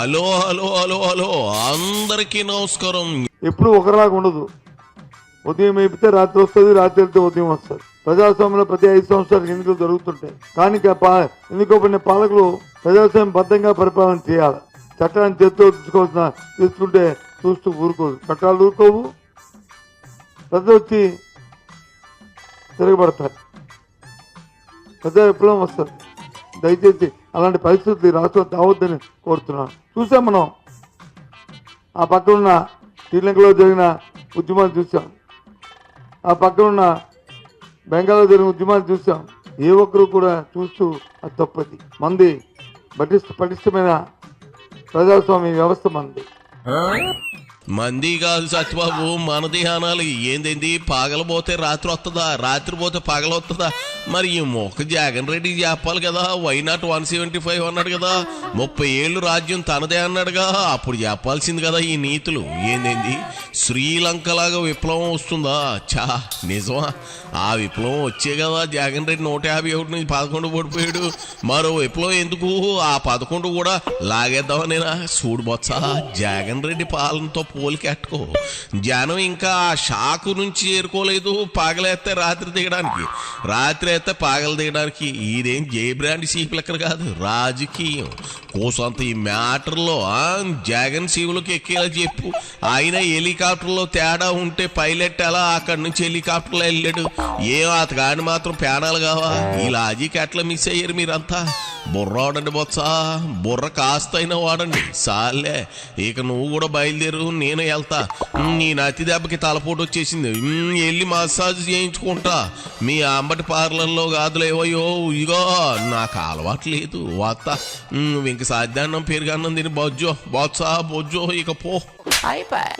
Hello hello hello hello అందరికీ నమస్కారం. ఎప్పుడు ఒకలాగా ఉండదు. ఉదయం అయిపోతే రాత్రి వస్తుంది, రాత్రి వెళ్తే ఉదయం వస్తుంది. ప్రజాస్వామ్యంలో ప్రతి 5 సంవత్సరాలకు ఎన్నికలు జరుగుతుంటాయి. కానీ ఎన్నుకోబడిన పాలకులు ప్రజాస్వామ్యం బద్ధంగా పరిపాలన చేయాలి. చట్టాన్ని చేతితో తీసుకుంటే చూస్తూ ఊరుకోదు. చట్టాలు ఊరుకోవు, ప్రజలు వచ్చి తిరగబడతారు, ప్రజా విప్లవం వస్తుంది. దయచేసి అలాంటి పరిస్థితులు ఈ రాష్ట్రం తావద్దని కోరుతున్నాను. చూసాం మనం ఆ పక్కన ఉన్న శ్రీలంకలో జరిగిన ఉద్యమాలు చూసాం, ఆ పక్కన ఉన్న బెంగాల్లో జరిగిన ఉద్యమాలు చూసాం. ఏ ఒక్కరు కూడా చూస్తూ అది తప్పది. మంది పటిష్టమైన ప్రజాస్వామ్య వ్యవస్థ మంది. మంది కాదు సత్యబాబు, మనది అనాలి. ఏందేంది పగలపోతే రాత్రి వస్తుందా, రాత్రి పోతే పగల వస్తుందా? మరి ఈ మొక్క జగన్ రెడ్డి చెప్పాలి కదా. వైనాట్ 175 అన్నాడు కదా, 30 ఏళ్ళు రాజ్యం తనదే అన్నాడుగా. అప్పుడు చెప్పాల్సింది కదా ఈ నీతులు. ఏందేంది శ్రీలంకలాగా విప్లవం వస్తుందా? చా నిజమా? ఆ విప్లవం వచ్చే కదా జగన్ రెడ్డి 151 నుంచి 11 పడిపోయాడు. మరో విప్లవం ఎందుకు? ఆ 11 కూడా లాగేద్దామనేనా? చూడు బొత్స, జగన్ రెడ్డి పాలనతో పోలికెట్టుకో. జనం ఇంకా ఆ షాకు నుంచి చేరుకోలేదు. పగలేస్తే రాత్రి దిగడానికి, రాత్రి అయితే పగలు దిగడానికి. ఇదేం జే బ్రాండ్ సీపు లెక్కలు కాదు, రాజకీయం కోసంత ఈ మ్యాటర్లో జగన్ సీవులకు ఎక్కేలా చెప్పు. ఆయన హెలికాప్టర్లో తేడా ఉంటే పైలట్ ఎలా అక్కడి నుంచి హెలికాప్టర్లో వెళ్ళాడు? ఏం అతగాని మాత్రం ప్యానాలు కావా? ఈ లాజిక్ ఎట్లా మిస్ అయ్యారు మీరంతా? బుర్ర వాడండి బొత్స, బుర్ర కాస్త అయినా వాడండి. సాలే, ఇక నువ్వు కూడా బయలుదేరు, నేను వెళ్తా. నీ నతి దెబ్బకి తలపోటు వచ్చేసింది, వెళ్ళి మసాజ్ చేయించుకుంటా. మీ అంబటి పార్లర్లో కాదులేవయ్యో, ఇగో నాకు అలవాటు లేదు. వస్తా. నువ్వు ఇంక సాధ్యాన్నం పెరుగన్నం తిని బొజ్జో బొత్స బొజ్జో, ఇక పో. అయిపోయి